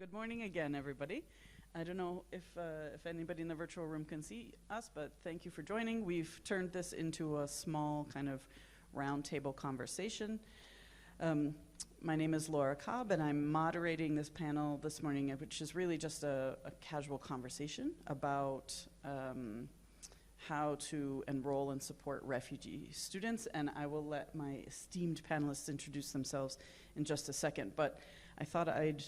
Good morning again, everybody. I don't know if anybody in the virtual room can see us, but thank you for joining. We've turned this into a small kind of roundtable conversation. My name is Laura Kaub, and I'm moderating this panel this morning, which is really just a casual conversation about how to enroll and support refugee students. And I will let my esteemed panelists introduce themselves in just a second. But I thought I'd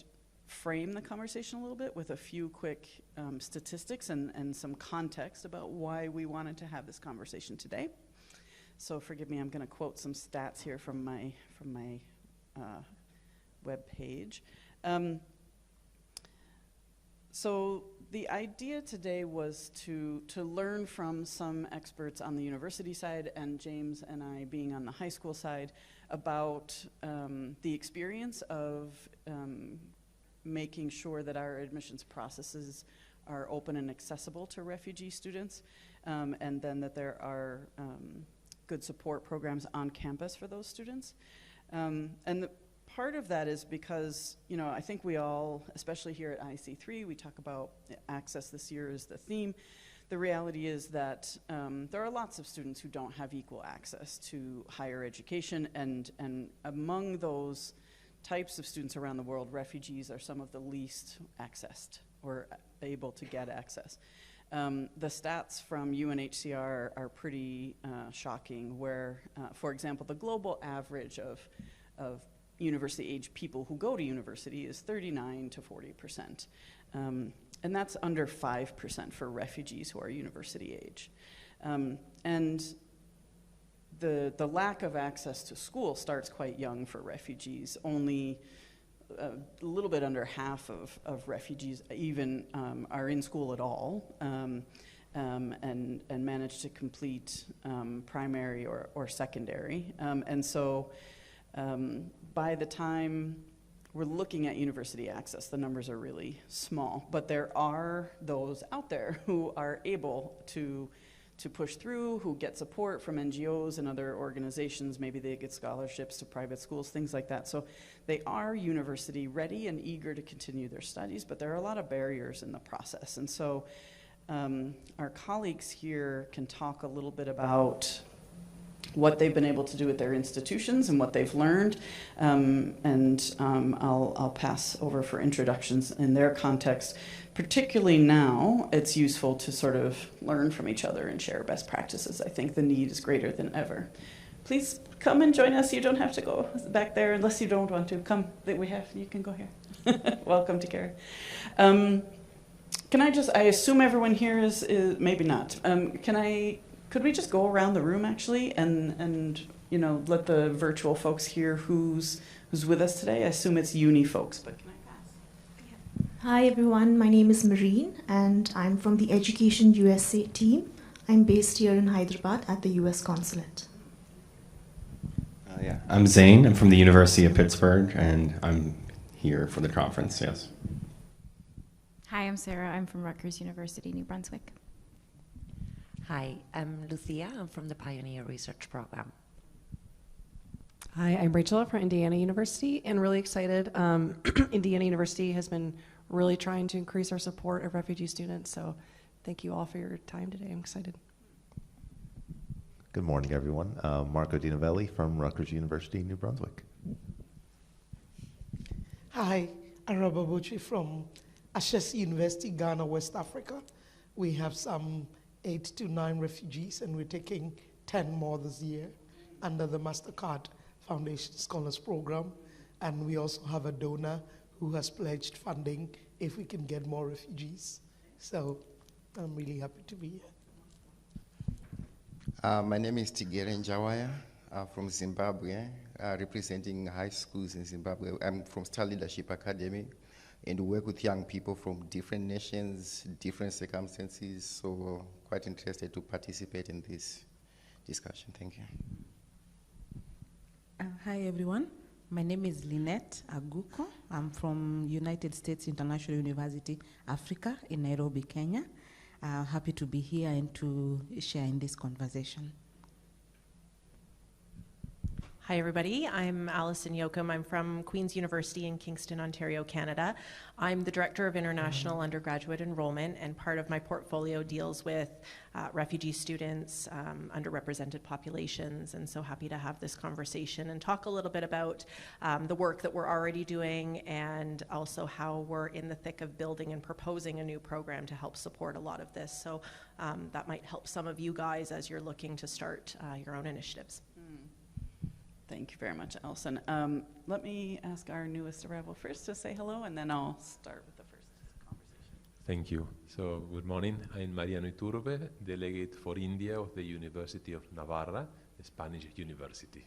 frame the conversation a little bit with a few quick statistics and some context about why we wanted to have this conversation today. So forgive me, I'm going to quote some stats here from my web page. So the idea today was to learn from some experts on the university side, and James and I being on the high school side, about the experience of making sure that our admissions processes are open and accessible to refugee students, and then that there are good support programs on campus for those students. And part of that is because, you know, I think we all, especially here at IC3, we talk about access this year as the theme. The reality is that there are lots of students who don't have equal access to higher education, and among those types of students around the world, refugees are some of the least accessed or able to get access. The stats from UNHCR are pretty shocking, where, for example, the global average of university-age people who go to university is 39 to 40%. And that's under 5% for refugees who are university age. And the lack of access to school starts quite young for refugees. Only a little bit under half of refugees even are in school at all, and manage to complete primary or secondary. And so by the time we're looking at university access, the numbers are really small. But there are those out there who are able to push through, who get support from NGOs and other organizations. Maybe they get scholarships to private schools, things like that. So they are university ready and eager to continue their studies, but there are a lot of barriers in the process. And so our colleagues here can talk a little bit about what they've been able to do at their institutions and what they've learned. I'll pass over for introductions in their context. Particularly now, it's useful to sort of learn from each other and share best practices. I think the need is greater than ever. Please come and join us. You don't have to go back there unless you don't want to. Come, you can go here. Welcome to Kara. I assume everyone here is maybe not. Could we just go around the room actually and you know, let the virtual folks hear who's with us today? I assume it's uni folks, but can I pass? Hi everyone, my name is Marine and I'm from the Education USA team. I'm based here in Hyderabad at the US Consulate. I'm Zane. I'm from the University of Pittsburgh and I'm here for the conference, yes. Hi, I'm Sarah. I'm from Rutgers University, New Brunswick. Hi, I'm Lucia. I'm from the Pioneer Research Program. Hi, I'm Rachel from Indiana University, and really excited. Indiana University has been really trying to increase our support of refugee students, so thank you all for your time today. I'm excited. Good morning, everyone. Marco Di Novelli from Rutgers University, New Brunswick. Hi, Arababuchi from Ashesi University, Ghana, West Africa. We have some 8 to 9 refugees, and we're taking 10 more this year under the MasterCard Foundation Scholars Program. And we also have a donor who has pledged funding if we can get more refugees. So I'm really happy to be here. My name is Tigere Njawaya. I'm from Zimbabwe, representing high schools in Zimbabwe. I'm from Star Leadership Academy, and we work with young people from different nations, different circumstances, so quite interested to participate in this discussion. Thank you. Hi everyone, my name is Linet Aguko. I'm from United States International University, Africa, in Nairobi, Kenya. Happy to be here and to share in this conversation. Hi, everybody. I'm Allison Yokom. I'm from Queen's University in Kingston, Ontario, Canada. I'm the Director of International Undergraduate Enrollment, and part of my portfolio deals with refugee students, underrepresented populations, and so happy to have this conversation and talk a little bit about the work that we're already doing and also how we're in the thick of building and proposing a new program to help support a lot of this. So that might help some of you guys as you're looking to start your own initiatives. Thank you very much, Allison. Let me ask our newest arrival first to say hello, and then I'll start with the first conversation. Thank you. So, good morning. I'm Mariano Iturbe, delegate for India of the University of Navarra, a Spanish university.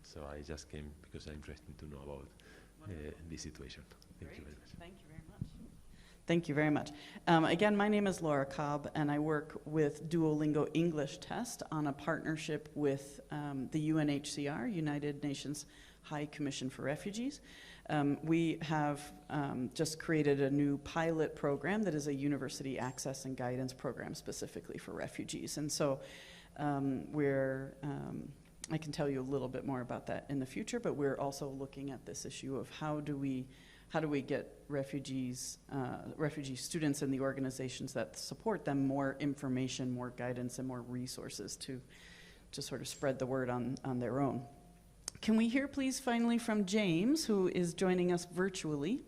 So I just came because I'm interested to know about this situation. Thank you very much. Thank you very much. Thank you very much. Again, my name is Laura Kaub, and I work with Duolingo English Test on a partnership with the UNHCR, United Nations High Commission for Refugees. We have just created a new pilot program that is a university access and guidance program specifically for refugees. And so I can tell you a little bit more about that in the future, but we're also looking at this issue of how do we get refugee students and the organizations that support them more information, more guidance, and more resources to sort of spread the word on their own. Can we hear, please, finally from James, who is joining us virtually?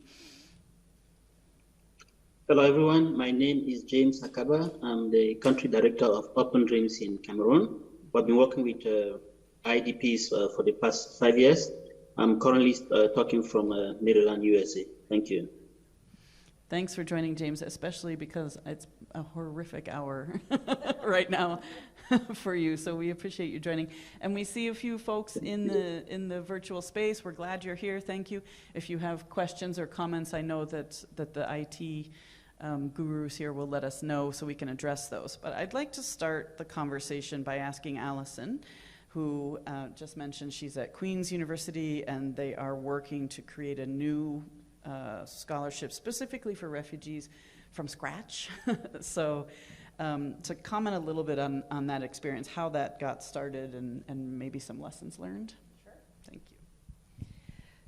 Hello, everyone. My name is James Akaba. I'm the country director of Open Dreams in Cameroon. I've been working with IDPs for the past 5 years. I'm currently talking from Maryland, USA. Thank you. Thanks for joining, James, especially because it's a horrific hour right now for you. So we appreciate you joining. And we see a few folks in the virtual space. We're glad you're here. Thank you. If you have questions or comments, I know that the IT gurus here will let us know so we can address those. But I'd like to start the conversation by asking Allison, who just mentioned she's at Queen's University, and they are working to create a new scholarship specifically for refugees from scratch. So to comment a little bit on that experience, how that got started, and maybe some lessons learned. Sure. Thank you.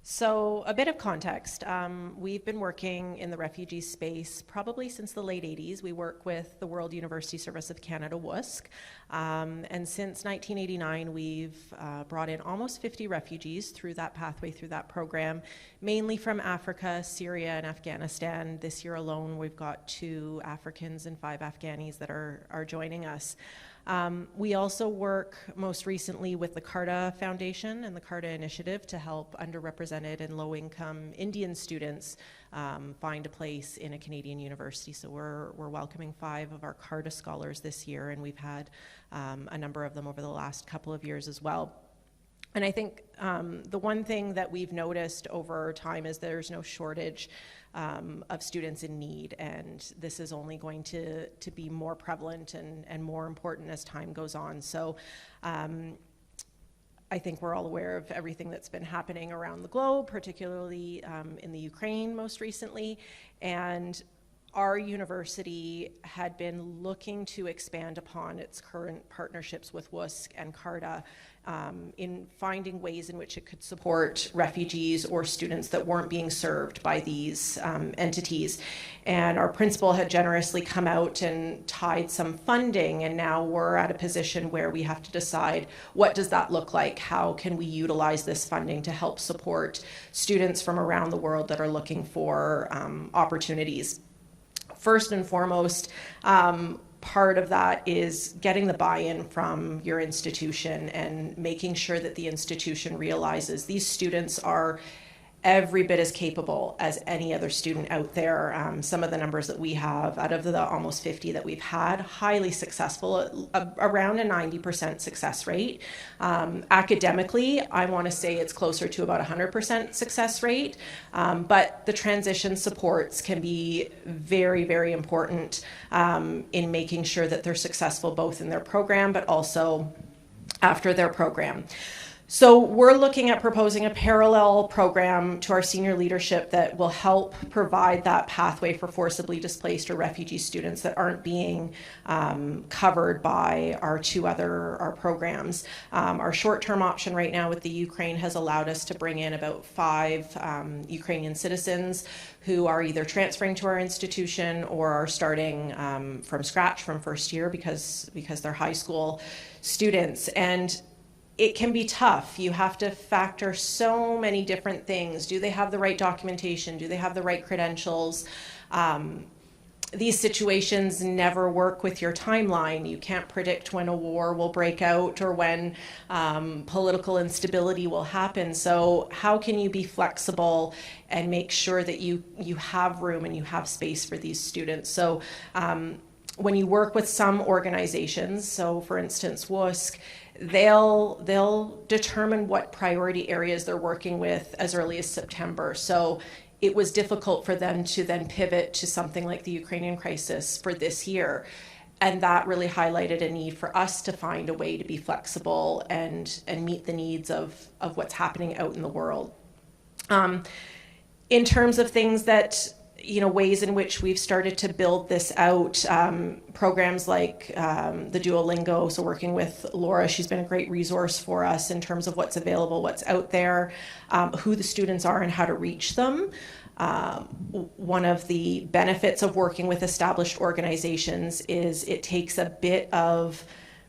So a bit of context. We've been working in the refugee space probably since the late 80s. We work with the World University Service of Canada, WUSC. And since 1989, we've brought in almost 50 refugees through that pathway, through that program, mainly from Africa, Syria, and Afghanistan. This year alone, we've got 2 Africans and 5 Afghanis that are joining us. We also work most recently with the CARTA Foundation and the CARTA Initiative to help underrepresented and low-income Indian students find a place in a Canadian university. So we're welcoming 5 of our CARTA scholars this year, and we've had a number of them over the last couple of years as well. And I think the one thing that we've noticed over time is there's no shortage of students in need, and this is only going to be more prevalent and more important as time goes on. So I think we're all aware of everything that's been happening around the globe, particularly in the Ukraine most recently, and our university had been looking to expand upon its current partnerships with WUSC and CARTA in finding ways in which it could support refugees or students that weren't being served by these entities. And our principal had generously come out and tied some funding, and now we're at a position where we have to decide, what does that look like? How can we utilize this funding to help support students from around the world that are looking for opportunities? First and foremost, part of that is getting the buy-in from your institution and making sure that the institution realizes these students are every bit as capable as any other student out there. Some of the numbers that we have, out of the almost 50 that we've had, highly successful, around a 90% success rate. Academically, I want to say it's closer to about 100% success rate, but the transition supports can be very, very important in making sure that they're successful both in their program but also after their program. So we're looking at proposing a parallel program to our senior leadership that will help provide that pathway for forcibly displaced or refugee students that aren't being covered by our our programs. Our short-term option right now with the Ukraine has allowed us to bring in about 5 Ukrainian citizens who are either transferring to our institution or are starting from scratch from first year because they're high school students. And it can be tough. You have to factor so many different things. Do they have the right documentation? Do they have the right credentials? These situations never work with your timeline. You can't predict when a war will break out or when political instability will happen. So how can you be flexible and make sure that you have room and you have space for these students? So when you work with some organizations, so for instance, WUSC, they'll determine what priority areas they're working with as early as September. So it was difficult for them to then pivot to something like the Ukrainian crisis for this year. And that really highlighted a need for us to find a way to be flexible and meet the needs of what's happening out in the world. In terms of things that, ways in which we've started to build this out, programs like the Duolingo, so working with Laura, she's been a great resource for us in terms of what's available, what's out there, who the students are and how to reach them. One of the benefits of working with established organizations is it takes a bit of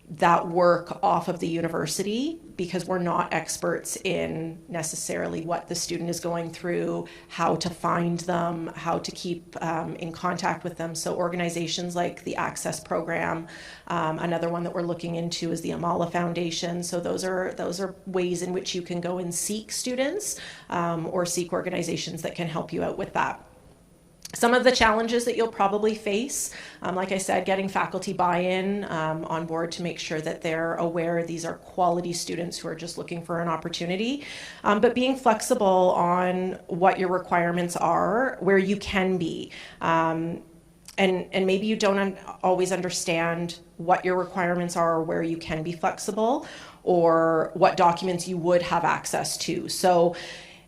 that work off of the university because we're not experts in necessarily what the student is going through, how to find them, how to keep in contact with them. So organizations like the Access Program, another one that we're looking into is the Amala Foundation. So those are ways in which you can go and seek students or seek organizations that can help you out with that. Some of the challenges that you'll probably face, like I said, getting faculty buy-in on board to make sure that they're aware these are quality students who are just looking for an opportunity, but being flexible on what your requirements are, where you can be. And maybe you don't always understand what your requirements are or where you can be flexible or what documents you would have access to. So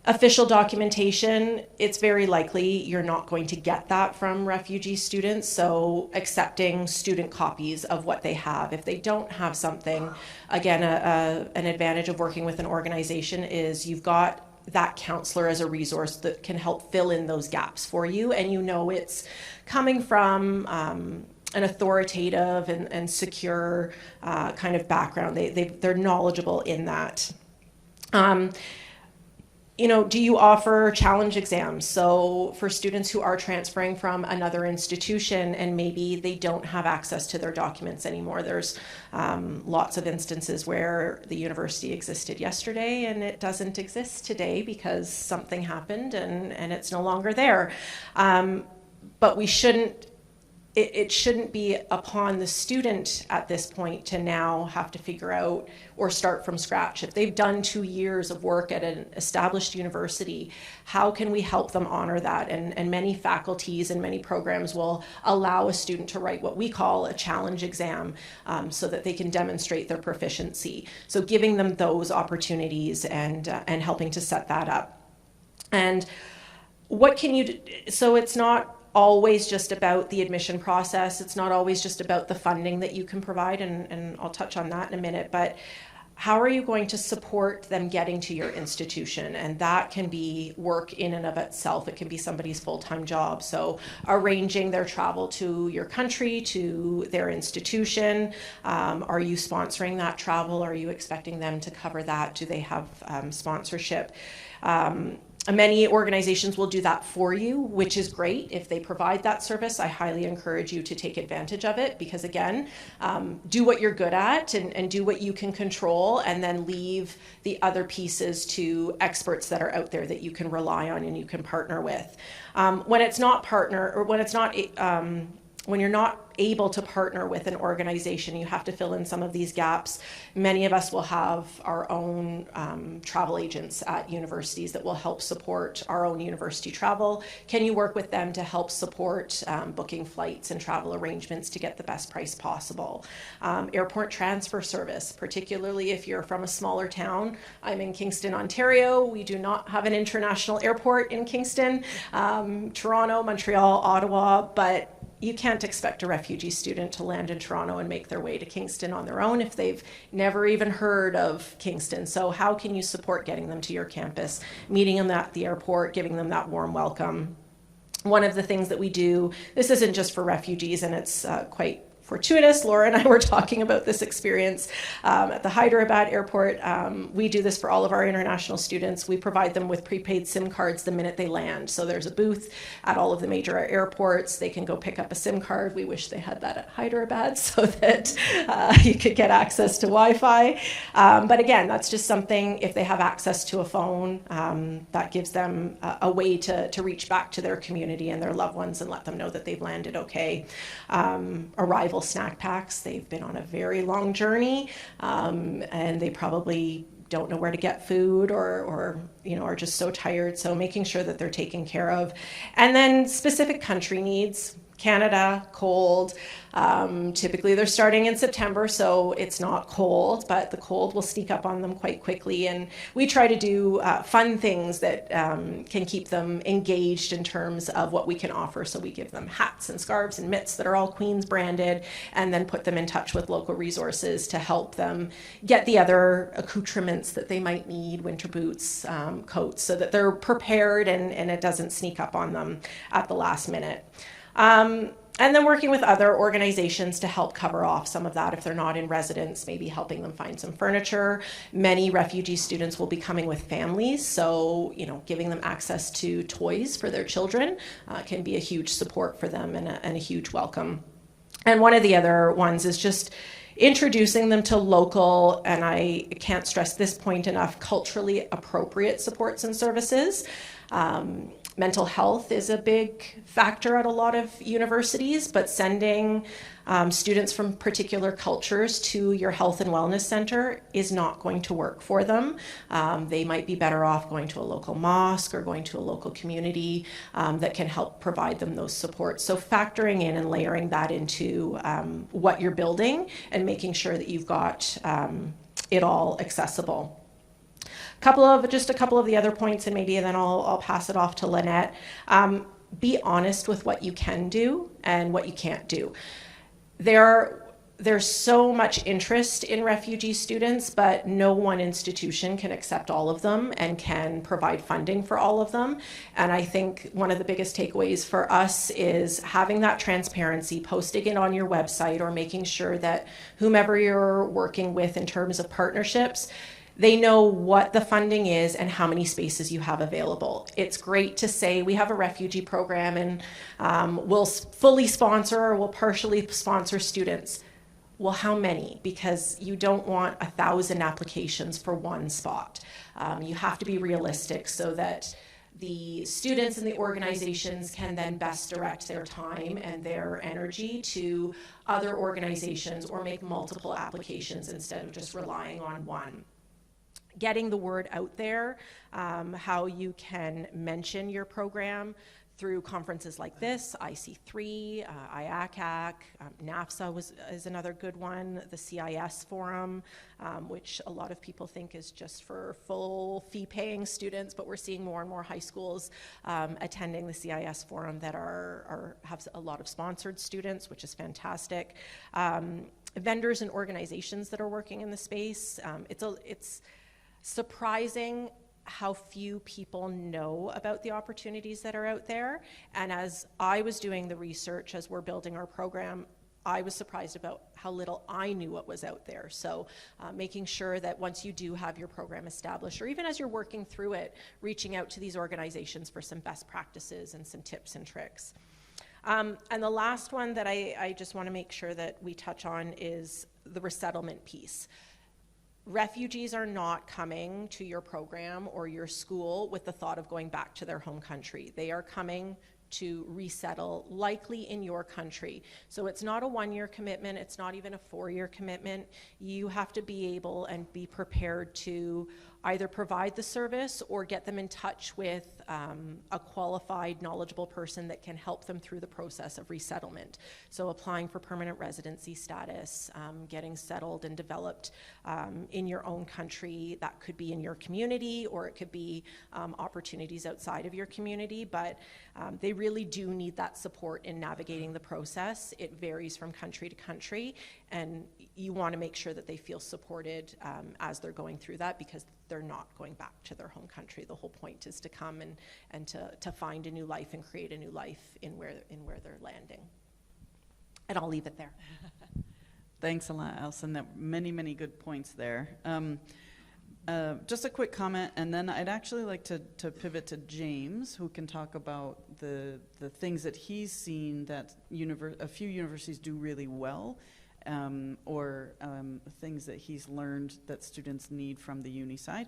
official documentation, it's very likely you're not going to get that from refugee students, so accepting student copies of what they have. If they don't have something, again, an advantage of working with an organization is you've got that counselor as a resource that can help fill in those gaps for you, and it's coming from an authoritative and secure kind of background. They're knowledgeable in that. Do you offer challenge exams? So for students who are transferring from another institution and maybe they don't have access to their documents anymore, there's lots of instances where the university existed yesterday and it doesn't exist today because something happened and it's no longer there. But it shouldn't be upon the student at this point to now have to figure out or start from scratch. If they've done 2 years of work at an established university, how can we help them honor that? And many faculties and many programs will allow a student to write what we call a challenge exam so that they can demonstrate their proficiency. So giving them those opportunities and helping to set that up. And what can you do? So it's not always just about the admission process. It's not always just about the funding that you can provide, and I'll touch on that in a minute, but how are you going to support them getting to your institution? And that can be work in and of itself. It can be somebody's full-time job. So arranging their travel to your country, to their institution. Are you sponsoring that travel? Are you expecting them to cover that? Do they have sponsorship? Many organizations will do that for you, which is great. If they provide that service, I highly encourage you to take advantage of it because, again, do what you're good at and do what you can control and then leave the other pieces to experts that are out there that you can rely on and you can partner with. When it's not when you're not able to partner with an organization, you have to fill in some of these gaps. Many of us will have our own travel agents at universities that will help support our own university travel. Can you work with them to help support booking flights and travel arrangements to get the best price possible? Airport transfer service, particularly if you're from a smaller town. I'm in Kingston, Ontario. We do not have an international airport in Kingston. Toronto, Montreal, Ottawa, but you can't expect a refugee student to land in Toronto and make their way to Kingston on their own if they've never even heard of Kingston. So how can you support getting them to your campus, meeting them at the airport, giving them that warm welcome? One of the things that we do, this isn't just for refugees, and it's quite fortuitous. Laura and I were talking about this experience at the Hyderabad airport. We do this for all of our international students. We provide them with prepaid SIM cards the minute they land. So there's a booth at all of the major airports. They can go pick up a SIM card. We wish they had that at Hyderabad so that you could get access to Wi-Fi. But again, that's just something, if they have access to a phone, that gives them a way to reach back to their community and their loved ones and let them know that they've landed okay. Arrival snack packs. They've been on a very long journey, and they probably don't know where to get food or are just so tired. So making sure that they're taken care of. And then specific country needs. Canada, cold. Typically they're starting in September, so it's not cold, but the cold will sneak up on them quite quickly. And we try to do fun things that can keep them engaged in terms of what we can offer. So we give them hats and scarves and mitts that are all Queen's branded, and then put them in touch with local resources to help them get the other accoutrements that they might need, winter boots, coats, so that they're prepared and it doesn't sneak up on them at the last minute. And then working with other organizations to help cover off some of that if they're not in residence, maybe helping them find some furniture. Many refugee students will be coming with families, so giving them access to toys for their children can be a huge support for them and a huge welcome. And one of the other ones is just introducing them to local, and I can't stress this point enough, culturally appropriate supports and services. Mental health is a big factor at a lot of universities, but sending students from particular cultures to your health and wellness center is not going to work for them. They might be better off going to a local mosque or going to a local community that can help provide them those supports. So factoring in and layering that into what you're building and making sure that you've got it all accessible. Just a couple of the other points, and maybe then I'll pass it off to Lynette. Be honest with what you can do and what you can't do. There's so much interest in refugee students, but no one institution can accept all of them and can provide funding for all of them. And I think one of the biggest takeaways for us is having that transparency, posting it on your website, or making sure that whomever you're working with in terms of partnerships, they know what the funding is and how many spaces you have available. It's great to say we have a refugee program and we'll fully sponsor or we'll partially sponsor students. Well, how many? Because you don't want 1,000 applications for one spot. You have to be realistic so that the students and the organizations can then best direct their time and their energy to other organizations or make multiple applications instead of just relying on one. Getting the word out there, how you can mention your program through conferences like this, IC3, IACAC, NAFSA is another good one, the CIS forum, which a lot of people think is just for full fee-paying students, but we're seeing more and more high schools attending the CIS forum that have a lot of sponsored students, which is fantastic. Vendors and organizations that are working in the space, it's surprising how few people know about the opportunities that are out there. And as I was doing the research, as we're building our program, I was surprised about how little I knew what was out there. So making sure that once you do have your program established, or even as you're working through it, reaching out to these organizations for some best practices and some tips and tricks. And the last one that I just want to make sure that we touch on is the resettlement piece. Refugees are not coming to your program or your school with the thought of going back to their home country. They are coming to resettle, likely in your country. So it's not a 1-year commitment, it's not even a 4-year commitment. You have to be able and be prepared to either provide the service or get them in touch with a qualified, knowledgeable person that can help them through the process of resettlement. So applying for permanent residency status, getting settled and developed in your own country. That could be in your community, or it could be opportunities outside of your community, but they really do need that support in navigating the process. It varies from country to country, and you want to make sure that they feel supported as they're going through that, because they're not going back to their home country. The whole point is to come and to find a new life and create a new life in where they're landing. And I'll leave it there. Thanks a lot, Allison. That many good points there. Just a quick comment, and then I'd actually like to pivot to James, who can talk about the things that he's seen that a few universities do really well, or things that he's learned that students need from the uni side.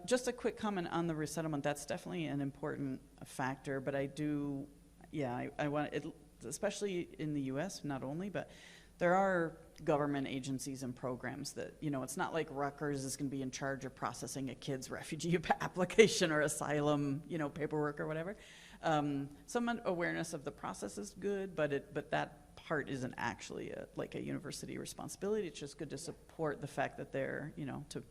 Just a quick comment on the resettlement. That's definitely an important factor, but I want it, especially in the U.S., not only, but there are government agencies and programs that, it's not like Rutgers is going to be in charge of processing a kid's refugee application or asylum, paperwork or whatever. Some awareness of the process is good, but that part isn't actually like a university responsibility. It's just good to support the fact that they're, to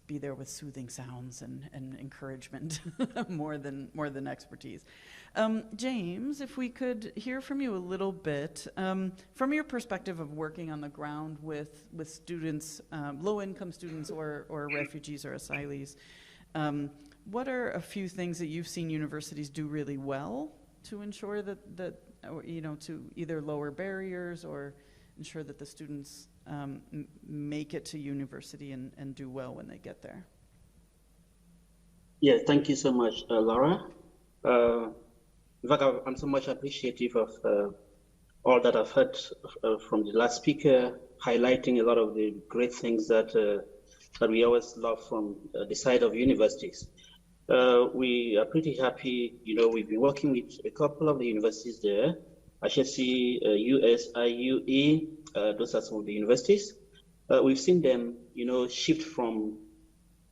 be there with soothing sounds and encouragement more than expertise. James, if we could hear from you a little bit, from your perspective of working on the ground with students, low-income students or refugees or asylees, what are a few things that you've seen universities do really well to ensure that to either lower barriers or ensure that the students make it to university and do well when they get there? Yeah, thank you so much, Laura. In fact, I'm so much appreciative of all that I've heard from the last speaker, highlighting a lot of the great things that we always love from the side of universities. We are pretty happy. We've been working with a couple of the universities there. HSC, USIUE, those are some of the universities. We've seen them, shift from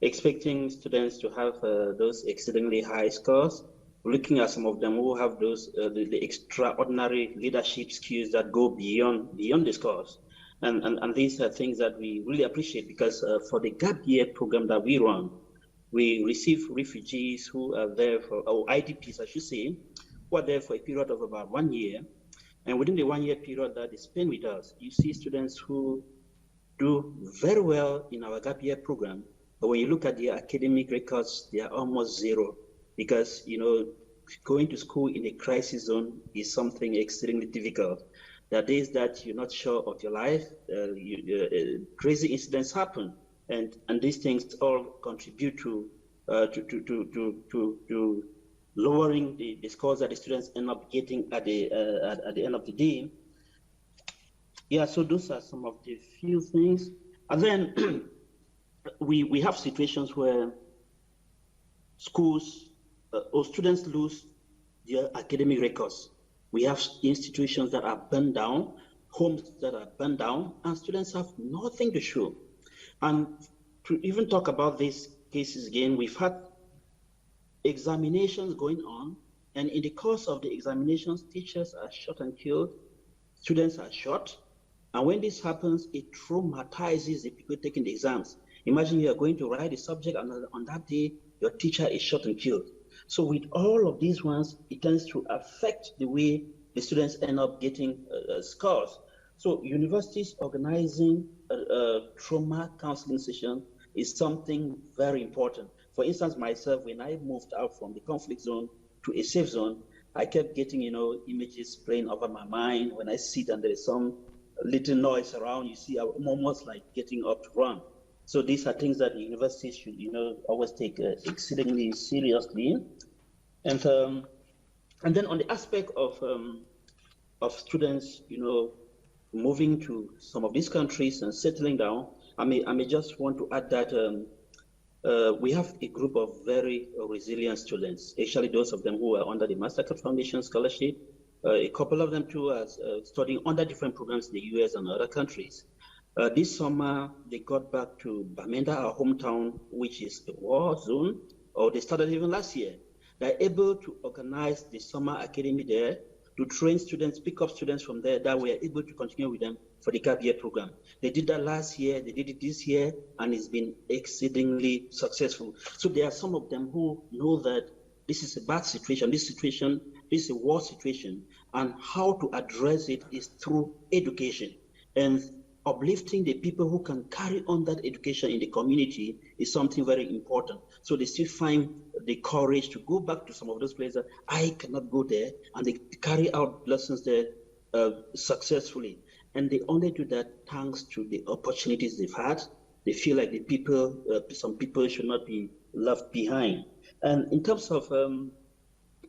expecting students to have those exceedingly high scores, looking at some of them who have those the extraordinary leadership skills that go beyond the scores. And these are things that we really appreciate, because for the gap year program that we run, we receive refugees who are there or IDPs, I should say, who are there for a period of about 1 year. And within the 1 year period that they spend with us, you see students who do very well in our gap year program. But when you look at their academic records, they are almost zero, because, going to school in a crisis zone is something extremely difficult. There are days that you're not sure of your life, crazy incidents happen. And these things all contribute to lowering the scores that the students end up getting at the end of the day. Yeah, so those are some of the few things. And then we have situations where schools or students lose their academic records. We have institutions that are burned down, homes that are burned down, and students have nothing to show. And to even talk about these cases again, we've had examinations going on, and in the course of the examinations, teachers are shot and killed, students are shot, and when this happens, it traumatizes the people taking the exams. Imagine you are going to write a subject, and on that day, your teacher is shot and killed. So with all of these ones, it tends to affect the way the students end up getting scores. So universities organizing a trauma counseling session is something very important. For instance, myself, when I moved out from the conflict zone to a safe zone, I kept getting, images playing over my mind. When I sit and there is some little noise around, you see, I'm almost like getting up to run. So these are things that the universities should, always take exceedingly seriously. And then on the aspect of students, moving to some of these countries and settling down, I may just want to add that we have a group of very resilient students, actually those of them who are under the Mastercard Foundation Scholarship. A couple of them too are studying under different programs in the US and other countries. This summer, they got back to Bamenda, our hometown, which is a war zone, or they started even last year. They're able to organize the summer academy there to train students, pick up students from there that we are able to continue with them for the Kaub year program. They did that last year, they did it this year, and it's been exceedingly successful. So there are some of them who know that this is a bad situation, this is a war situation, and how to address it is through education. And uplifting the people who can carry on that education in the community is something very important. So they still find the courage to go back to some of those places. I cannot go there, and they carry out lessons there successfully. And they only do that thanks to the opportunities they've had. They feel like the people, some people should not be left behind. And in terms of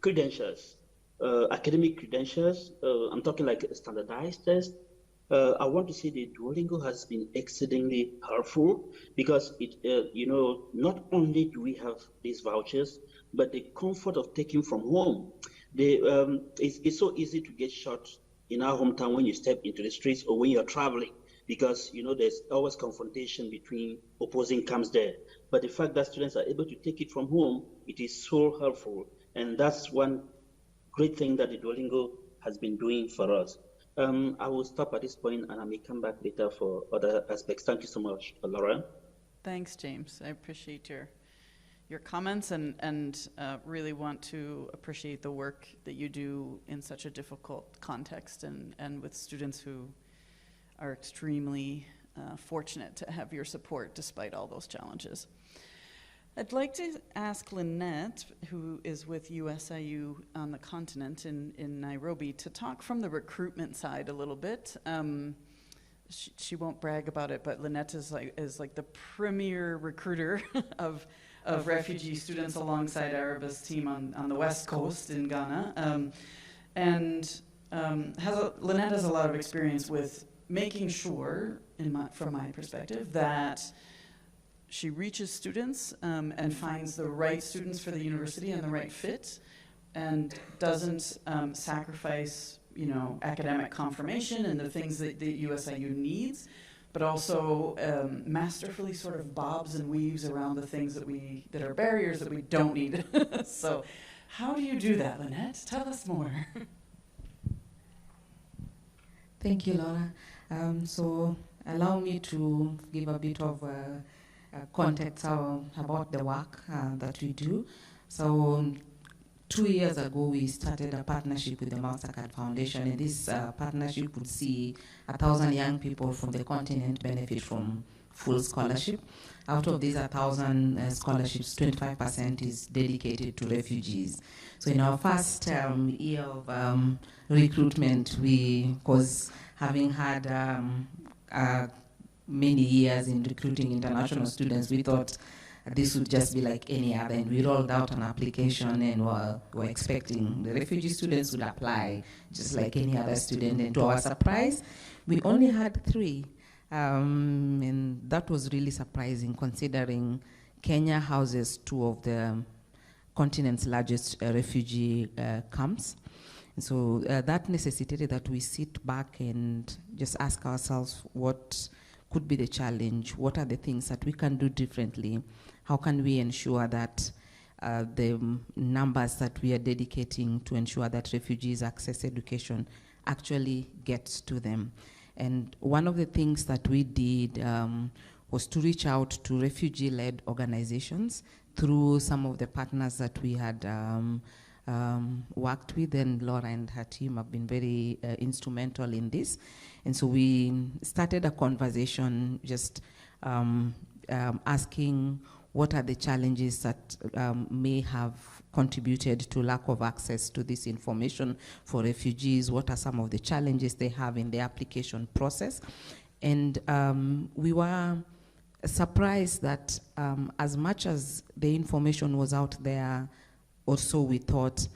credentials, academic credentials, I'm talking like a standardized test. I want to say that Duolingo has been exceedingly helpful because it, not only do we have these vouchers, but the comfort of taking from home. It's so easy to get shot in our hometown when you step into the streets or when you're traveling, because there's always confrontation between opposing camps there. But the fact that students are able to take it from home, it is so helpful, and that's one great thing that the Duolingo has been doing for us. I will stop at this point, and I may come back later for other aspects. Thank you so much, Laura. Thanks, James. I appreciate your comments and really want to appreciate the work that you do in such a difficult context and with students who are extremely fortunate to have your support despite all those challenges. I'd like to ask Lynette, who is with USIU on the continent in Nairobi, to talk from the recruitment side a little bit. She won't brag about it, but Lynette is like the premier recruiter of refugee students alongside Araba's team on the West Coast in Ghana. Lynette has a lot of experience with making sure, from my perspective, that she reaches students and finds the right students for the university and the right fit, and doesn't sacrifice, academic confirmation and the things that the USIU needs, but also masterfully sort of bobs and weaves around the things that are barriers that we don't need. So, how do you do that, Lynette? Tell us more. Thank you, Laura. So, allow me to give a bit of context about the work that we do. So 2 years ago, we started a partnership with the Mastercard Foundation, and this partnership would see 1,000 young people from the continent benefit from full scholarship. Out of these 1,000 scholarships, 25% is dedicated to refugees. So in our first year of recruitment, because having had many years in recruiting international students, we thought this would just be like any other, and we rolled out an application and were expecting the refugee students would apply just like any other student, and to our surprise, we only had 3, and that was really surprising considering Kenya houses 2 of the continent's largest refugee camps. And so that necessitated that we sit back and just ask ourselves what could be the challenge, what are the things that we can do differently, how can we ensure that the numbers that we are dedicating to ensure that refugees access education actually gets to them. And one of the things that we did was to reach out to refugee-led organizations through some of the partners that we had worked with, and Laura and her team have been very instrumental in this. And so we started a conversation just asking what are the challenges that may have contributed to lack of access to this information for refugees, what are some of the challenges they have in the application process. And we were surprised that as much as the information was out there, also we thought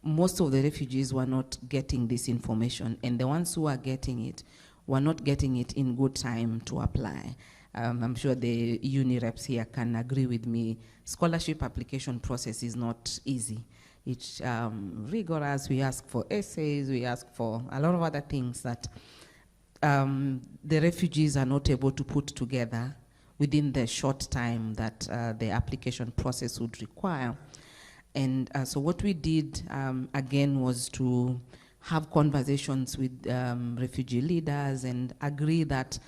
most of the refugees were not getting this information, and the ones who are getting it were not getting it in good time to apply. I'm sure the uni reps here can agree with me. Scholarship application process is not easy. It's rigorous. We ask for essays. We ask for a lot of other things that the refugees are not able to put together within the short time that the application process would require. And so what we did, again, was to have conversations with refugee leaders and agree that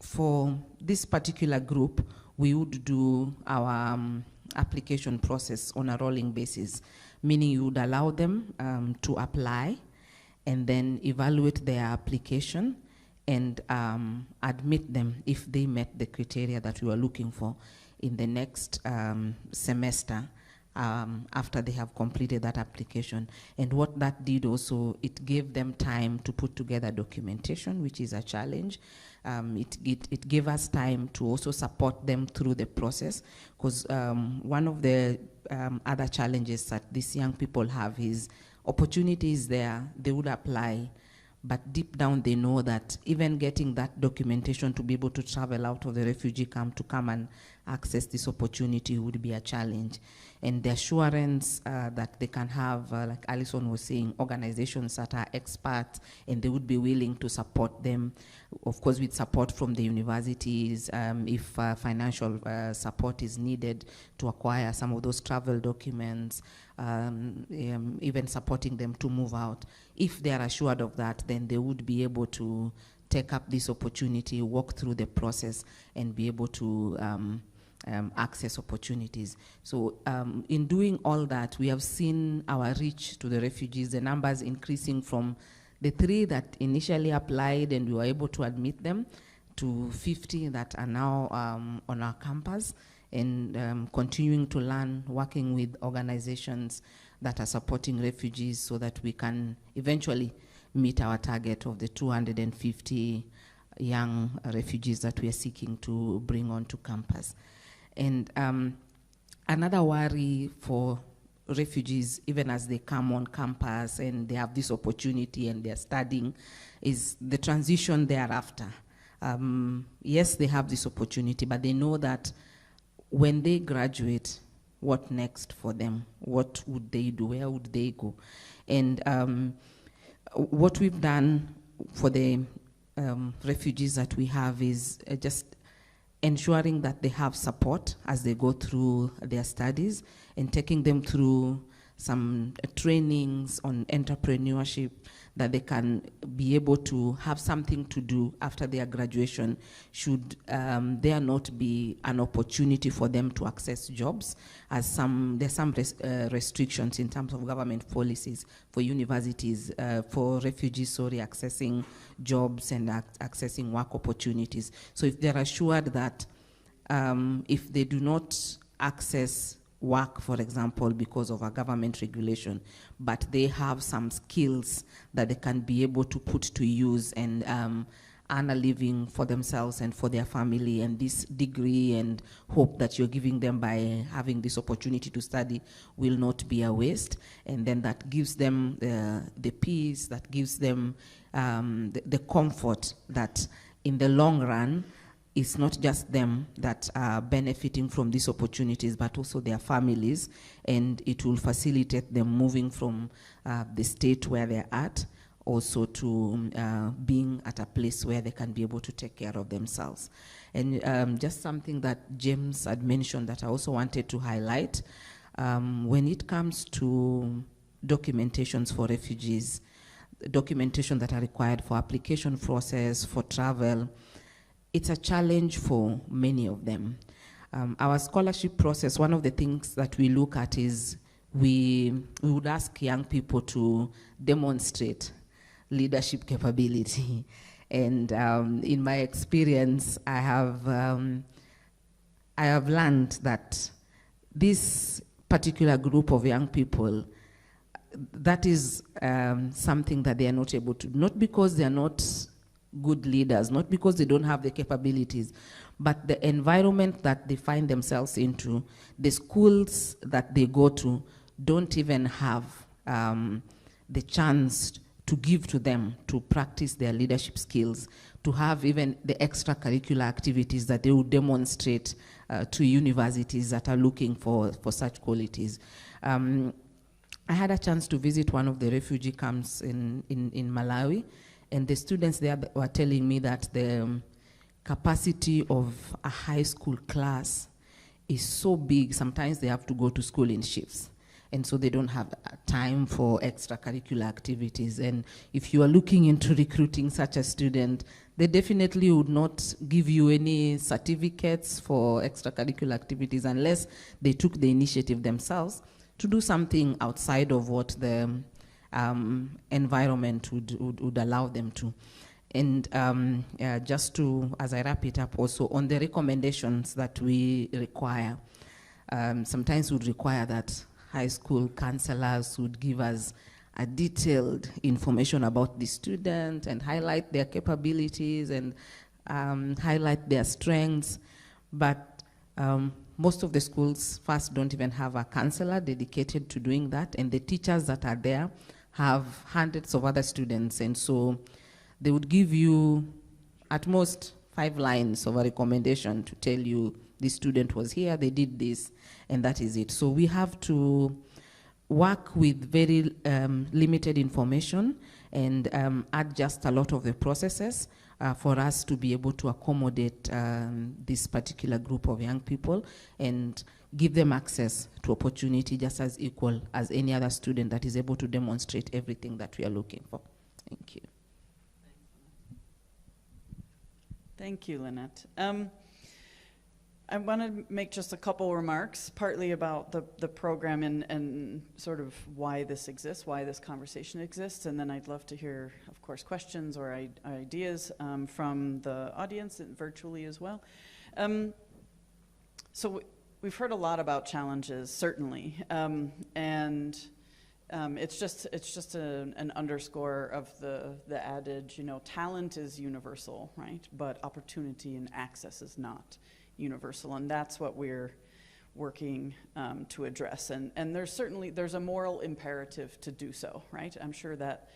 for this particular group, we would do our application process on a rolling basis, meaning you would allow them to apply and then evaluate their application and admit them if they met the criteria that we were looking for in the next semester after they have completed that application. And what that did also, it gave them time to put together documentation, which is a challenge. It gave us time to also support them through the process, because one of the other challenges that these young people have is opportunities there, they would apply, but deep down they know that even getting that documentation to be able to travel out of the refugee camp to come and access this opportunity would be a challenge. And the assurance that they can have, like Allison was saying, organizations that are experts and they would be willing to support them, of course with support from the universities, if financial support is needed to acquire some of those travel documents, even supporting them to move out. If they are assured of that, then they would be able to take up this opportunity, walk through the process, and be able to access opportunities. So in doing all that, we have seen our reach to the refugees, the numbers increasing from the 3 that initially applied and we were able to admit them to 50 that are now on our campus, and continuing to learn, working with organizations that are supporting refugees so that we can eventually meet our target of the 250 young refugees that we are seeking to bring onto campus. And another worry for refugees, even as they come on campus and they have this opportunity and they're studying, is the transition thereafter. Yes, they have this opportunity, but they know that when they graduate, what next for them? What would they do? Where would they go? And what we've done for the refugees that we have is just ensuring that they have support as they go through their studies and taking them through some trainings on entrepreneurship, that they can be able to have something to do after their graduation should there not be an opportunity for them to access jobs, as there's some restrictions in terms of government policies for universities, for refugees, accessing jobs and accessing work opportunities. So if they're assured that if they do not access work, for example, because of a government regulation, but they have some skills that they can be able to put to use and earn a living for themselves and for their family, and this degree and hope that you're giving them by having this opportunity to study will not be a waste. And then that gives them the peace, that gives them the comfort that in the long run, it's not just them that are benefiting from these opportunities, but also their families, and it will facilitate them moving from the state where they're at also to being at a place where they can be able to take care of themselves. And just something that James had mentioned that I also wanted to highlight, when it comes to documentations for refugees, documentation that are required for application process, for travel, it's a challenge for many of them. Our scholarship process, one of the things that we look at is we would ask young people to demonstrate leadership capability. And in my experience, I have learned that this particular group of young people, that is something that they are not able to, not because they are not good leaders, not because they don't have the capabilities, but the environment that they find themselves into, the schools that they go to don't even have the chance to give to them to practice their leadership skills, to have even the extracurricular activities that they will demonstrate to universities that are looking for such qualities. I had a chance to visit one of the refugee camps in Malawi, and the students there were telling me that the capacity of a high school class is so big, sometimes they have to go to school in shifts. And so they don't have time for extracurricular activities. And if you are looking into recruiting such a student, they definitely would not give you any certificates for extracurricular activities unless they took the initiative themselves to do something outside of what the environment would allow them to. And just to, as I wrap it up also, on the recommendations that we require, sometimes we would require that high school counselors would give us a detailed information about the student and highlight their capabilities and highlight their strengths. But most of the schools first don't even have a counselor dedicated to doing that, and the teachers that are there have hundreds of other students, and so they would give you at most 5 lines of a recommendation to tell you this student was here, they did this, and that is it. So we have to work with very limited information and adjust a lot of the processes for us to be able to accommodate this particular group of young people and give them access to opportunity just as equal as any other student that is able to demonstrate everything that we are looking for. Thank you. Thank you, Lynette. I want to make just a couple remarks, partly about the program and sort of why this exists, why this conversation exists, and then I'd love to hear, of course, questions or ideas from the audience and virtually as well. So we've heard a lot about challenges, certainly, and it's just an underscore of the adage, you know, talent is universal, right? But opportunity and access is not universal, and that's what we're working to address. And there's a moral imperative to do so, right? I'm sure that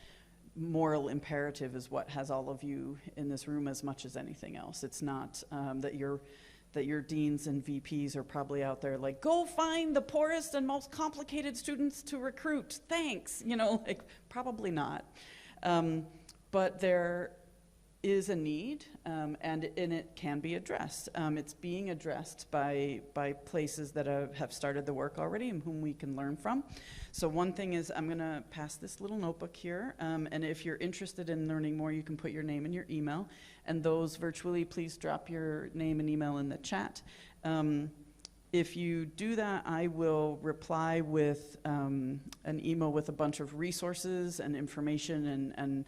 moral imperative is what has all of you in this room as much as anything else. It's not that your deans and VPs are probably out there like, go find the poorest and most complicated students to recruit, thanks, you know, like, probably not. But there is a need, and it can be addressed. It's being addressed by places that have started the work already and whom we can learn from. So one thing is, I'm gonna pass this little notebook here, and if you're interested in learning more, you can put your name and your email, and those virtually, please drop your name and email in the chat. If you do that, I will reply with an email with a bunch of resources and information and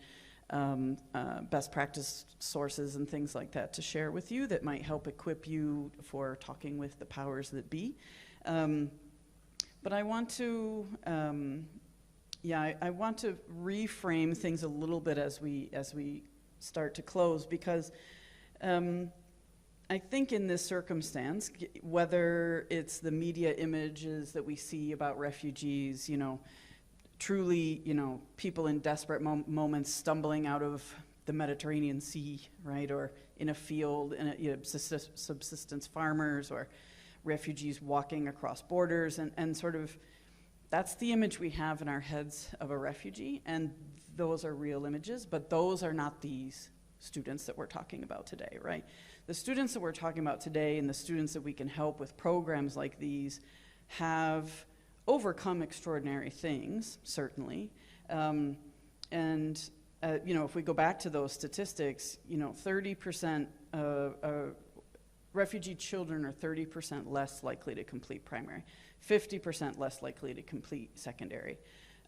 best practice sources and things like that to share with you that might help equip you for talking with the powers that be. But I want to, I want to reframe things a little bit as we start to close, because I think in this circumstance, whether it's the media images that we see about refugees, you know, truly, you know, people in desperate moments stumbling out of the Mediterranean Sea, right, or in a field, subsistence farmers, or refugees walking across borders, and sort of, that's the image we have in our heads of a refugee, and those are real images, but those are not these students that we're talking about today, right? The students that we're talking about today and the students that we can help with programs like these have overcome extraordinary things, certainly. You know, if we go back to those statistics, you know, 30% refugee children are 30% less likely to complete primary, 50% less likely to complete secondary.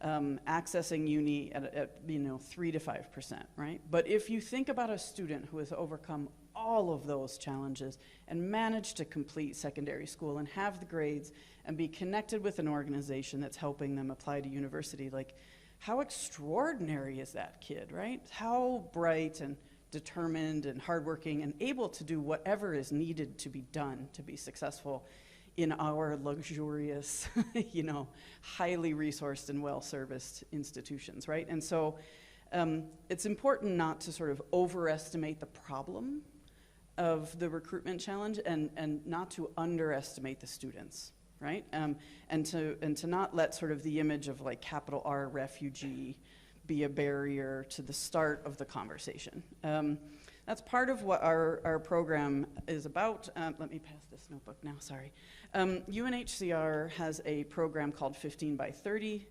Accessing uni at 3 to 5%, right? But if you think about a student who has overcome all of those challenges and managed to complete secondary school and have the grades and be connected with an organization that's helping them apply to university, like, how extraordinary is that kid, right? How bright and determined and hardworking and able to do whatever is needed to be done to be successful in our luxurious, you know, highly resourced and well-serviced institutions, right? And so It's important not to sort of overestimate the problem of the recruitment challenge and not to underestimate the students, right? And to not let sort of the image of like capital R refugee be a barrier to the start of the conversation. That's part of what our program is about. Let me pass this notebook now, sorry. UNHCR has a program called 15 by 30.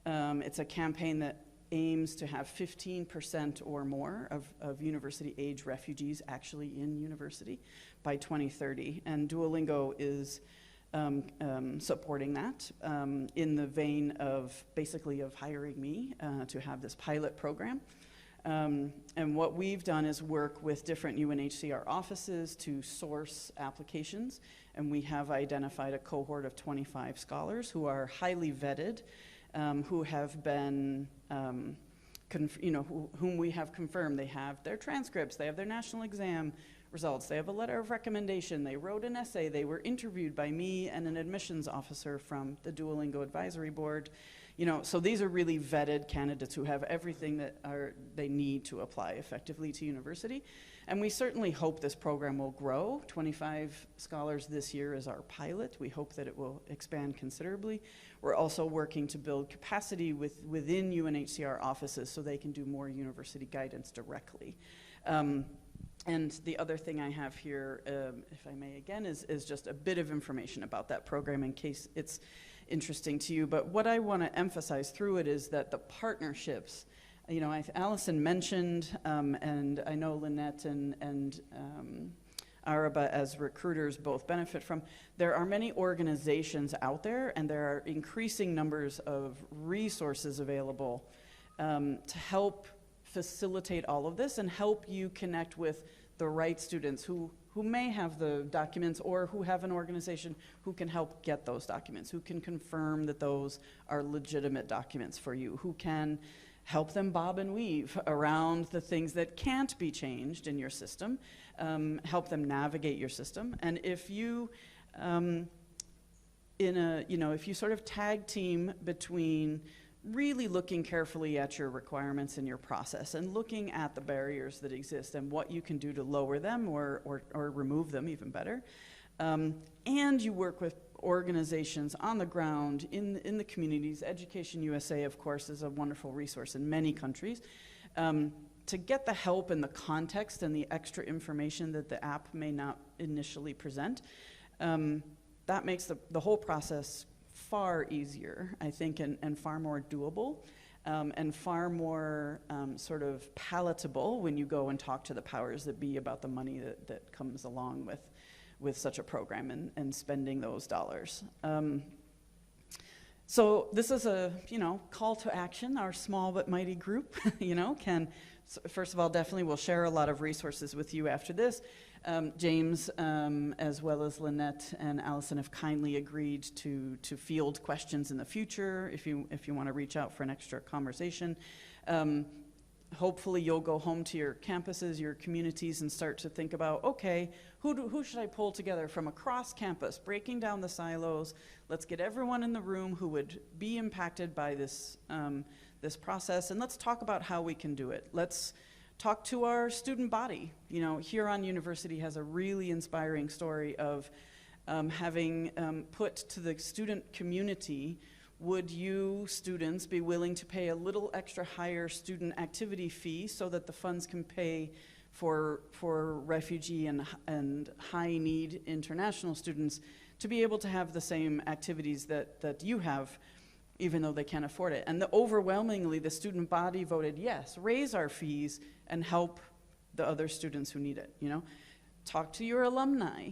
It's a campaign that aims to have 15% or more of university-age refugees actually in university by 2030. And Duolingo is supporting that in the vein of basically of hiring me to have this pilot program. And what we've done is work with different UNHCR offices to source applications, and we have identified a cohort of 25 scholars who are highly vetted, who have been, whom we have confirmed they have their transcripts, they have their national exam results, they have a letter of recommendation, they wrote an essay, they were interviewed by me and an admissions officer from the Duolingo Advisory Board. So these are really vetted candidates who have everything that they need to apply effectively to university. And we certainly hope this program will grow. 25 scholars this year is our pilot. We hope that it will expand considerably. We're also working to build capacity within UNHCR offices so they can do more university guidance directly. And the other thing I have here, if I may again, is just a bit of information about that program in case it's interesting to you. But what I want to emphasize through it is that the partnerships, Allison mentioned, and I know Lynette and Akaba as recruiters both benefit from, there are many organizations out there and there are increasing numbers of resources available to help facilitate all of this and help you connect with the right students who may have the documents or who have an organization who can help get those documents, who can confirm that those are legitimate documents for you, who can help them bob and weave around the things that can't be changed in your system, help them navigate your system. And if you, if you sort of tag team between really looking carefully at your requirements and your process and looking at the barriers that exist and what you can do to lower them or remove them, even better. And you work with organizations on the ground in the communities. Education USA, of course, is a wonderful resource in many countries. To get the help and the context and the extra information that the app may not initially present, that makes the whole process far easier, I think, and far more doable, and far more sort of palatable when you go and talk to the powers that be about the money that comes along with such a program and spending those dollars. So this is a call to action. Our small but mighty group, can first of all definitely will share a lot of resources with you after this. James, as well as Lynette and Allison, have kindly agreed to field questions in the future if you want to reach out for an extra conversation. Hopefully you'll go home to your campuses, your communities, and start to think about, okay, who should I pull together from across campus, breaking down the silos. Let's get everyone in the room who would be impacted by this, this process, and let's talk about how we can do it. Let's talk to our student body. Huron University has a really inspiring story of having put to the student community, would you students be willing to pay a little extra higher student activity fee so that the funds can pay for refugee and high need international students to be able to have the same activities that you have, even though they can't afford it? And overwhelmingly, the student body voted yes, raise our fees and help the other students who need it. Talk to your alumni,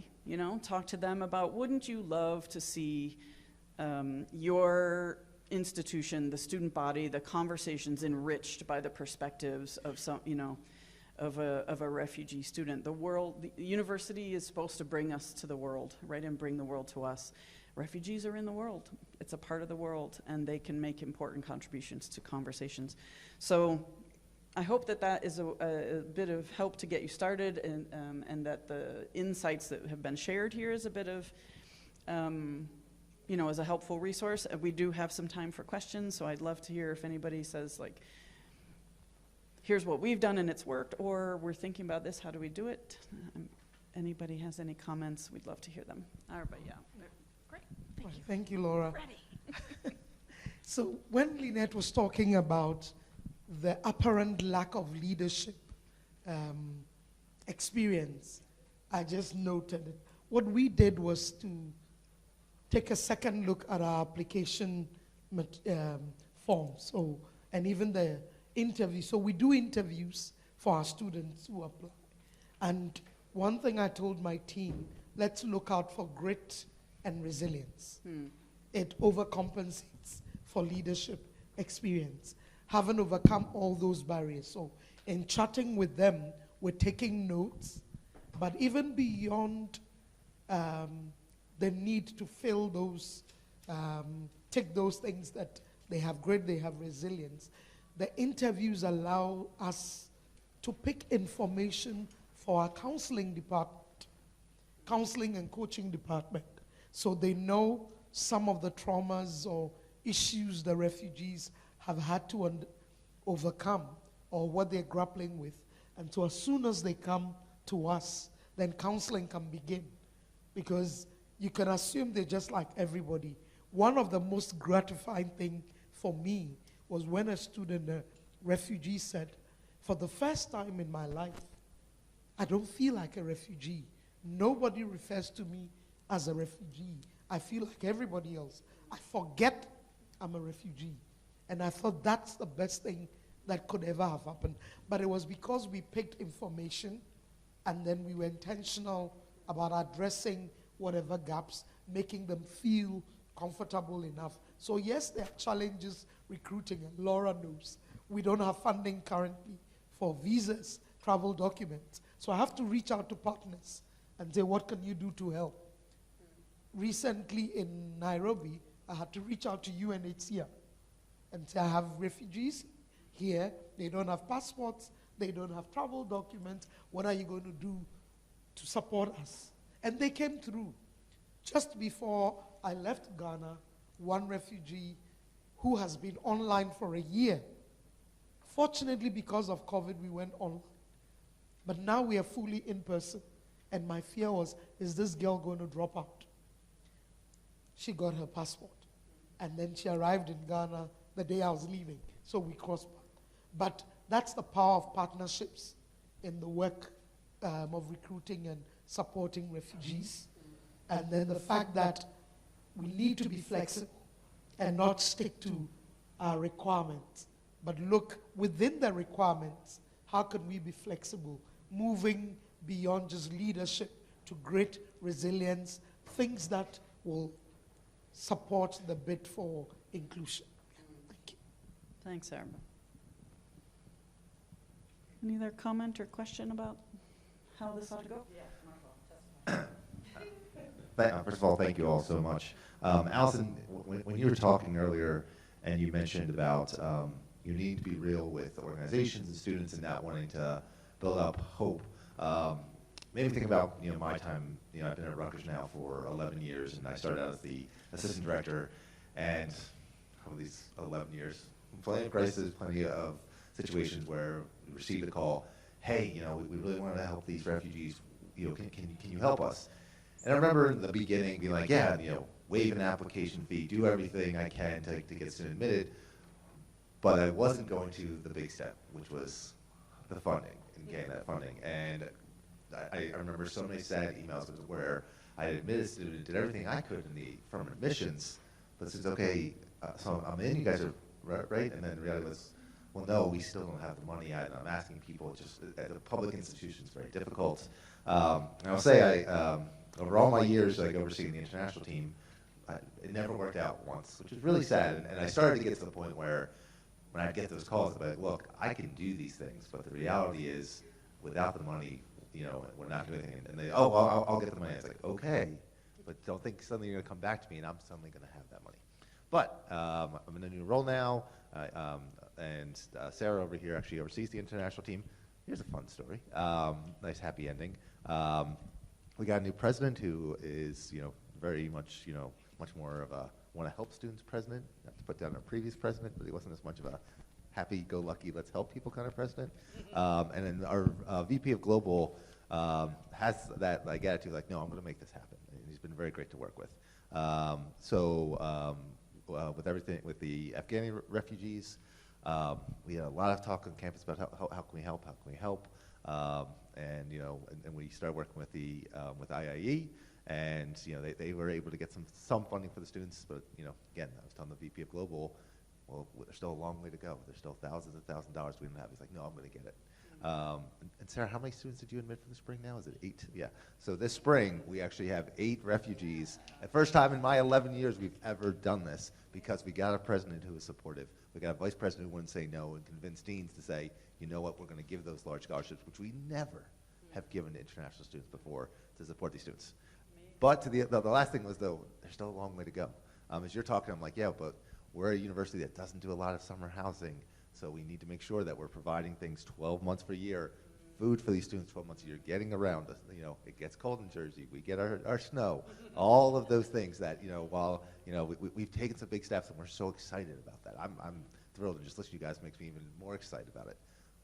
talk to them about, wouldn't you love to see your institution, the student body, the conversations enriched by the perspectives of of a refugee student. The university is supposed to bring us to the world, right, and bring the world to us. Refugees are in the world. It's a part of the world, and they can make important contributions to conversations. So I hope that is a bit of help to get you started, and that the insights that have been shared here is a bit of, as a helpful resource. We do have some time for questions, so I'd love to hear if anybody says, like, here's what we've done and it's worked, or we're thinking about this, how do we do it? Anybody has any comments, we'd love to hear them. But yeah, great, thank you. Thank you, Laura. Ready. So when Lynette was talking about the apparent lack of leadership experience, I just noted it. What we did was to take a second look at our application forms, and even the interview. So we do interviews for our students who apply. And one thing I told my team, let's look out for grit and resilience. It overcompensates for leadership experience, having overcome all those barriers. So in chatting with them, we're taking notes, but even beyond the need to fill those, tick those things that they have grit, they have resilience, the interviews allow us to pick information for our counseling department, counseling and coaching department, so they know some of the traumas or issues the refugees have had to overcome or what they're grappling with. And so as soon as they come to us, then counseling can begin, because you can assume they're just like everybody. One of the most gratifying things for me was when a student, a refugee, said, for the first time in my life, I don't feel like a refugee. Nobody refers to me as a refugee. I feel like everybody else. I forget I'm a refugee. And I thought that's the best thing that could ever have happened. But it was because we picked information and then we were intentional about addressing whatever gaps, making them feel comfortable enough. So yes, there are challenges recruiting, and Laura knows. We don't have funding currently for visas, travel documents. So I have to reach out to partners and say, what can you do to help? Recently in Nairobi, I had to reach out to UNHCR and say, I have refugees here, they don't have passports, they don't have travel documents, what are you going to do to support us? And they came through. Just before I left Ghana, one refugee who has been online for a year, fortunately because of COVID, we went online. But now we are fully in person. And my fear was, is this girl going to drop out? She got her passport. And then she arrived in Ghana the day I was leaving. So we crossed paths. But that's the power of partnerships in the work of recruiting and supporting refugees. And then the fact that we need to be flexible and not stick to our requirements, but look within the requirements, how can we be flexible, moving beyond just leadership to grit, resilience, things that will support the bid for inclusion. Thank you. Thanks, Sarah. Any other comment or question about how this ought to go? First of all, thank you all so much. Allison, when you were talking earlier and you mentioned about you need to be real with organizations and students and not wanting to build up hope, made me think about my time. I've been at Rutgers now for 11 years, and I started out as the assistant director, and over these 11 years, plenty of crises, plenty of situations where we received a call, hey, we really want to help these refugees, can you help us? And I remember in the beginning being like, yeah, waive an application fee, do everything I can to get student admitted, but I wasn't going to the big step, which was the funding and getting that funding. And I remember so many sad emails where I admitted a student, did everything I could in the affirmative admissions, but it says, okay, so I'm in, you guys are right? And then the reality was, well, no, we still don't have the money yet, and I'm asking people, just at the public institutions, very difficult. And I'll say, over all my years, overseeing the international team, it never worked out once, which is really sad. And I started to get to the point where, when I get those calls, I'd be like, look, I can do these things, but the reality is, without the money, we're not doing anything. And they, oh, well, I'll get the money. It's like, okay, but don't think suddenly you're going to come back to me and I'm suddenly going to have that money. But I'm in a new role now, and Sarah over here actually oversees the international team. Here's a fun story. Nice happy ending. We got a new president who is, very much, much more of a want to help students president. Not to put down our previous president, but he wasn't as much of a happy-go-lucky, let's help people kind of president. And then our VP of Global has that like attitude, like, no, I'm going to make this happen. And he's been very great to work with. With everything, with the Afghani refugees, we had a lot of talk on campus about how can we help, and we started working with the with IIE, and they were able to get some funding for the students, but again, I was telling the VP of Global, well, there's still a long way to go. There's still thousands and thousands of dollars we didn't have. He's like, no, I'm going to get it. And Sarah, how many students did you admit for the spring now? Is it 8? Yeah. So this spring, we actually have 8 refugees. The first time in my 11 years we've ever done this, because we got a president who was supportive. We got a vice president who wouldn't say no, and convinced deans to say, you know what, we're going to give those large scholarships, which we never have given to international students before, to support these students. But the last thing was, though, there's still a long way to go. As you're talking, I'm like, yeah, but we're a university that doesn't do a lot of summer housing. So we need to make sure that we're providing things 12 months per year, food for these students 12 months a year, getting around us. It gets cold in Jersey, we get our snow, all of those things that, while, we've taken some big steps and we're so excited about that. I'm thrilled, and just listening to you guys makes me even more excited about it.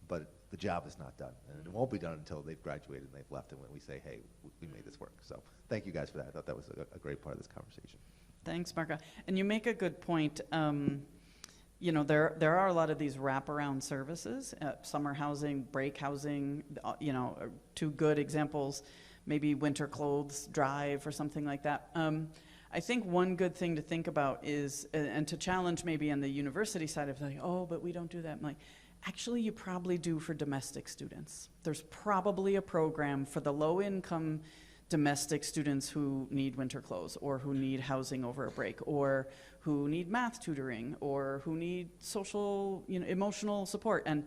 But the job is not done, and it won't be done until they've graduated and they've left, and when we say, hey, we made this work. So thank you guys for that. I thought that was a great part of this conversation. Thanks, Marco. And you make a good point. There are a lot of these wraparound services, summer housing, break housing, are 2 good examples, maybe winter clothes drive or something like that. I think one good thing to think about is, and to challenge maybe on the university side of like, oh, but we don't do that. I'm like, actually, you probably do for domestic students. There's probably a program for the low-income domestic students who need winter clothes, or who need housing over a break, or who need math tutoring, or who need social, emotional support. And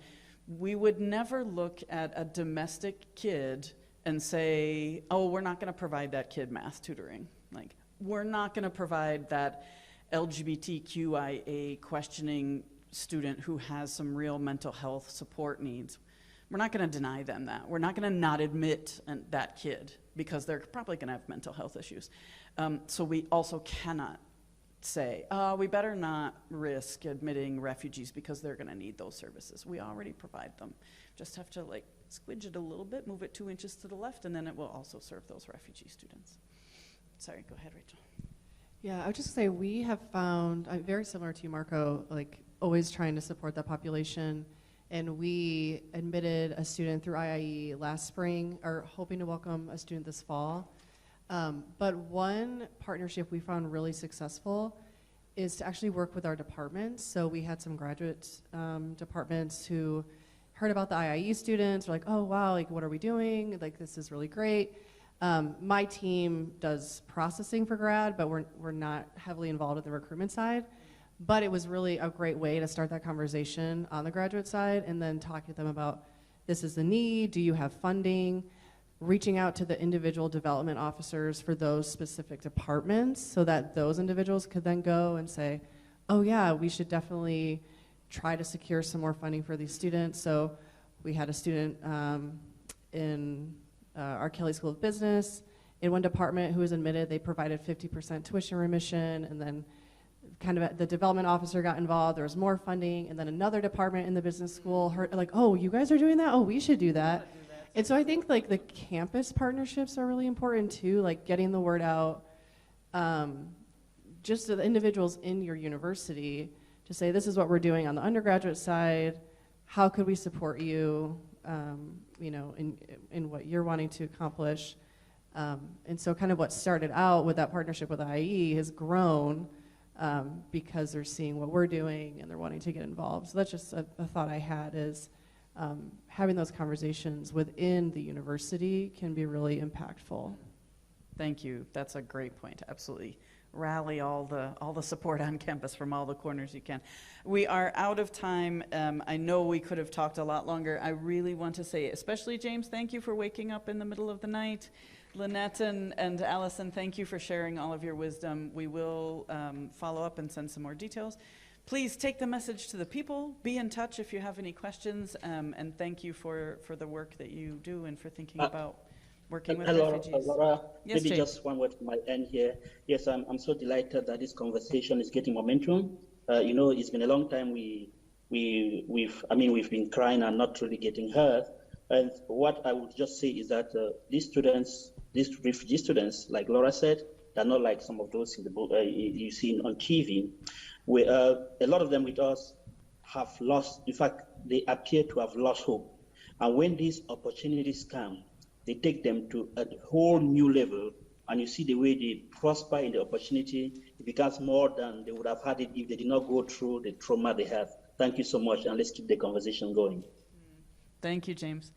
we would never look at a domestic kid and say, oh, we're not going to provide that kid math tutoring. Like, we're not going to provide that LGBTQIA questioning student who has some real mental health support needs. We're not going to deny them that. We're not going to not admit that kid, because they're probably going to have mental health issues. So we also cannot say, we better not risk admitting refugees because they're going to need those services. We already provide them. Just have to squidge it a little bit, move it 2 inches to the left, and then it will also serve those refugee students. Sorry, go ahead, Rachel. Yeah, I would just say we have found, very similar to you, Marco, always trying to support that population. And we admitted a student through IIE last spring, are hoping to welcome a student this fall. But one partnership we found really successful is to actually work with our departments. So we had some graduate departments who heard about the IIE students, were like, oh wow, what are we doing? This is really great. My team does processing for grad, but we're not heavily involved at the recruitment side. But it was really a great way to start that conversation on the graduate side, and then talking to them about, this is the need, do you have funding, reaching out to the individual development officers for those specific departments, so that those individuals could then go and say, oh yeah, we should definitely try to secure some more funding for these students. So we had a student in our Kelly School of Business in one department who was admitted. They provided 50% tuition remission, and then kind of the development officer got involved, there was more funding, and then another department in the business school heard, oh, you guys are doing that? Oh, we should do that. And so I think the campus partnerships are really important too, getting the word out, just to the individuals in your university to say, this is what we're doing on the undergraduate side, how could we support you, in what you're wanting to accomplish. And so kind of what started out with that partnership with IE has grown, because they're seeing what we're doing and they're wanting to get involved. So that's just a thought I had, is having those conversations within the university can be really impactful. Thank you. That's a great point. Absolutely. Rally all the support on campus from all the corners you can. We are out of time. I know we could have talked a lot longer. I really want to say, especially James, thank you for waking up in the middle of the night. Lynette and Allison, thank you for sharing all of your wisdom. We will follow up and send some more details. Please take the message to the people. Be in touch if you have any questions. And thank you for the work that you do and for thinking about working with refugees. Laura, yes, maybe Jay. Just one word from my end here. Yes, I'm so delighted that this conversation is getting momentum. It's been a long time we we've been crying and not really getting heard. And what I would just say is that these refugee students, like Laura said, they're not like some of those in the book you see on TV. A lot of them with us have lost, in fact, they appear to have lost hope. And when these opportunities come, they take them to a whole new level, and you see the way they prosper in the opportunity. It becomes more than they would have had it if they did not go through the trauma they have. Thank you so much, and let's keep the conversation going. Thank you, James.